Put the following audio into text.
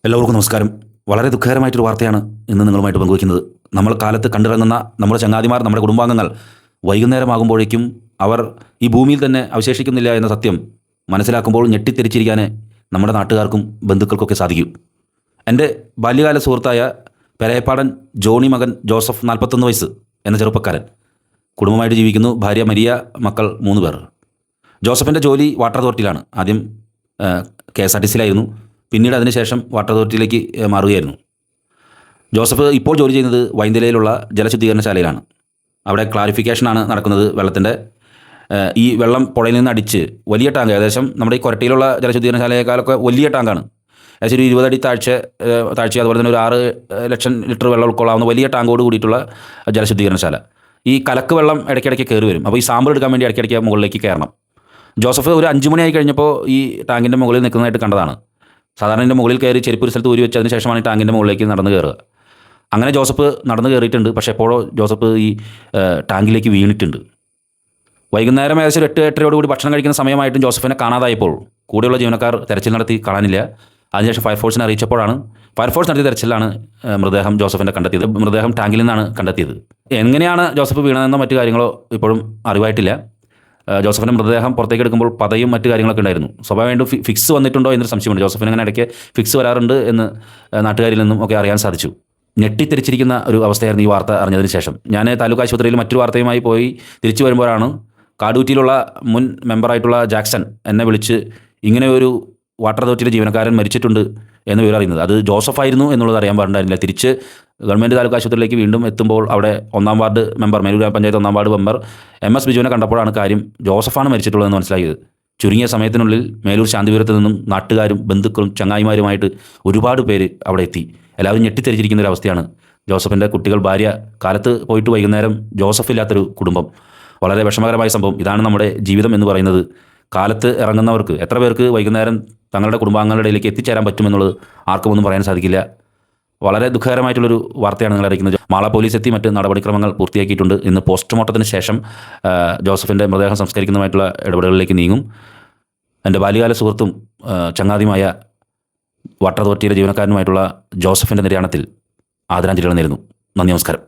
എല്ലാവർക്കും നമസ്കാരം. വളരെ ദുഃഖകരമായിട്ടൊരു വാർത്തയാണ് ഇന്ന് നിങ്ങളുമായിട്ട് പങ്കുവയ്ക്കുന്നത്. നമ്മൾ കാലത്ത് കണ്ടിറങ്ങുന്ന നമ്മുടെ ചങ്ങാതിമാർ, നമ്മുടെ കുടുംബാംഗങ്ങൾ വൈകുന്നേരമാകുമ്പോഴേക്കും അവർ ഈ ഭൂമിയിൽ തന്നെ അവശേഷിക്കുന്നില്ല എന്ന സത്യം മനസ്സിലാക്കുമ്പോൾ ഞെട്ടിത്തെരിച്ചിരിക്കാൻ നമ്മുടെ നാട്ടുകാർക്കും ബന്ധുക്കൾക്കൊക്കെ സാധിക്കും. എൻ്റെ ബാല്യകാല സുഹൃത്തായ പെരയപ്പാടൻ ജോണി മകൻ ജോസഫ്, 41 വയസ്സ് എന്ന ചെറുപ്പക്കാരൻ കുടുംബമായിട്ട് ജീവിക്കുന്നു. ഭാര്യ മരിയ, മക്കൾ 3 പേർ. ജോസഫിൻ്റെ ജോലി വാട്ടർ അതോറിറ്റിയിലാണ്. ആദ്യം KSRTCയിലായിരുന്നു. പിന്നീട് അതിനുശേഷം വാട്ടർ അതോറിറ്റിയിലേക്ക് മാറുകയായിരുന്നു. ജോസഫ് ഇപ്പോൾ ജോലി ചെയ്യുന്നത് വൈന്തലയിലുള്ള ജലശുദ്ധീകരണശാലയിലാണ്. അവിടെ ക്ലാരിഫിക്കേഷനാണ് നടക്കുന്നത്. വെള്ളത്തിൻ്റെ ഈ വെള്ളം പുഴയിൽ നിന്ന് അടിച്ച് വലിയ ടാങ്ക്, ഏകദേശം നമ്മുടെ ഈ കൊരട്ടിയിലുള്ള ജലശുദ്ധീകരണശാലയേക്കാളൊക്കെ വലിയ ടാങ്കാണ്. ഏകദേശം ഒരു 20 അടി താഴ്ച, അതുപോലെ തന്നെ ഒരു 6 ലക്ഷം ലിറ്റർ വെള്ളം ഉൾക്കൊള്ളാവുന്ന വലിയ ടാങ്കോട് കൂടിയിട്ടുള്ള ജലശുദ്ധീകരണശാല. ഈ കലക്ക് വെള്ളം ഇടയ്ക്കിടയ്ക്ക് കയറി വരും. അപ്പോൾ ഈ സാമ്പിൾ എടുക്കാൻ വേണ്ടി ഇടയ്ക്കിടയ്ക്ക് മുകളിലേക്ക് കയറണം. ജോസഫ് ഒരു 5 മണിയായി കഴിഞ്ഞപ്പോൾ ഈ ടാങ്കിൻ്റെ മുകളിൽ നിൽക്കുന്നതായിട്ട് കണ്ടതാണ്. സാധാരണ ഇതിൻ്റെ മുകളിൽ കയറി ചെരുപ്പ് ഒരു സ്ഥലത്ത് ഊരി വെച്ചതിന് ശേഷമാണ് ഈ ടാങ്കിൻ്റെ മുകളിലേക്ക് നടന്ന് കയറുക. അങ്ങനെ ജോസഫ് നടന്ന് കയറിയിട്ടുണ്ട്. പക്ഷേ എപ്പോഴോ ജോസഫ് ഈ ടാങ്കിലേക്ക് വീണിട്ടുണ്ട്. വൈകുന്നേരം ഏകദേശം 8-8:30 കൂടി ഭക്ഷണം കഴിക്കുന്ന സമയമായിട്ടും ജോസഫിനെ കാണാതായപ്പോൾ കൂടെയുള്ള ജീവനക്കാർ തെരച്ചിൽ നടത്തി, കാണാനില്ല. അതിനുശേഷം ഫയർഫോഴ്സിനെ അറിയിച്ചപ്പോഴാണ് ഫയർഫോഴ്സ് നടത്തിയ തെരച്ചിലാണ് മൃതദേഹം ജോസഫിൻ്റെ കണ്ടെത്തിയത്. മൃതദേഹം ടാങ്കിൽ നിന്നാണ് കണ്ടെത്തിയത്. എങ്ങനെയാണ് ജോസഫ് വീണതെന്നോ മറ്റു കാര്യങ്ങളോ ഇപ്പോഴും അറിവായിട്ടില്ല. ജോസഫിൻ്റെ മൃതദേഹം പുറത്തേക്ക് എടുക്കുമ്പോൾ പതയും മറ്റു കാര്യങ്ങളൊക്കെ ഉണ്ടായിരുന്നു. സ്വാഭാവികമായിട്ടും ഫിക്സ് വന്നിട്ടുണ്ടോ എന്നൊരു സംശയമുണ്ട്. ജോസഫിന് അങ്ങനെ ഇടയ്ക്ക് ഫിക്സ് വരാറുണ്ട് എന്ന് നാട്ടുകാരിൽ നിന്നും ഒക്കെ അറിയാൻ സാധിച്ചു. ഞെട്ടിത്തെരിച്ചിരിക്കുന്ന ഒരു അവസ്ഥയായിരുന്നു ഈ വാർത്ത അറിഞ്ഞതിന് ശേഷം. ഞാൻ താലൂക്ക് ആശുപത്രിയിൽ മറ്റൊരു വാർത്തയുമായി പോയി തിരിച്ചു വരുമ്പോഴാണ് കാടൂറ്റിയിലുള്ള മുൻ മെമ്പറായിട്ടുള്ള ജാക്സൺ എന്നെ വിളിച്ച് ഇങ്ങനെ ഒരു വാട്ടർ അതോറിറ്റിയിലെ ജീവനക്കാരൻ മരിച്ചിട്ടുണ്ട് എന്ന് വിവരം അറിയുന്നത്. അത് ജോസഫായിരുന്നു എന്നുള്ളത് അറിയാൻ പാടുണ്ടായിരുന്നില്ല. തിരിച്ച് ഗവൺമെൻറ് താലൂക്ക് ആശുപത്രിയിലേക്ക് വീണ്ടും എത്തുമ്പോൾ അവിടെ 1-ാം വാർഡ് മെമ്പർ, മേലൂർ ഗ്രാമപഞ്ചായത്ത് 1-ാം വാർഡ് മെമ്പർ MS ബിജുവിനെ കണ്ടപ്പോഴാണ് കാര്യം ജോസഫാണ് മരിച്ചിട്ടുള്ളതെന്ന് മനസ്സിലായത്. ചുരുങ്ങിയ സമയത്തിനുള്ളിൽ മേലൂർ ശാന്തിപുരത്ത് നിന്നും നാട്ടുകാരും ബന്ധുക്കളും ചങ്ങായിമാരുമായിട്ട് ഒരുപാട് പേര് അവിടെ എത്തി. എല്ലാവരും ഞെട്ടിത്തെരിച്ചിരിക്കുന്ന ഒരു അവസ്ഥയാണ്. ജോസഫിൻ്റെ കുട്ടികൾ, ഭാര്യ, കാലത്ത് പോയിട്ട് വൈകുന്നേരം ജോസഫ് ഇല്ലാത്തൊരു കുടുംബം. വളരെ വിഷമകരമായ സംഭവം. ഇതാണ് നമ്മുടെ ജീവിതം എന്ന് പറയുന്നത്. കാലത്ത് ഇറങ്ങുന്നവർക്ക് എത്ര പേർക്ക് വൈകുന്നേരം തങ്ങളുടെ കുടുംബാംഗങ്ങളുടെ ഇടയിലേക്ക് എത്തിച്ചേരാൻ പറ്റുമെന്നുള്ളത് ആർക്കും ഒന്നും പറയാൻ സാധിക്കില്ല. വളരെ ദുഃഖകരമായിട്ടുള്ളൊരു വാർത്തയാണ് നിങ്ങൾ അറിയിക്കുന്നത്. മാള പോലീസ് എത്തി മറ്റ് നടപടിക്രമങ്ങൾ പൂർത്തിയാക്കിയിട്ടുണ്ട്. ഇന്ന് പോസ്റ്റ്മോർട്ടത്തിന് ശേഷം ജോസഫിൻ്റെ മൃതദേഹം സംസ്കരിക്കുന്നതുമായിട്ടുള്ള ഇടപെടലുകളിലേക്ക് നീങ്ങും. എൻ്റെ ബാല്യകാല സുഹൃത്തും ചങ്ങാതിയുമായ വാട്ടർ അതോറിറ്റിയിലെ ജീവനക്കാരനുമായിട്ടുള്ള ജോസഫിൻ്റെ നിര്യാണത്തിൽ ആദരാഞ്ജലികൾ നേരുന്നു. നന്ദി, നമസ്കാരം.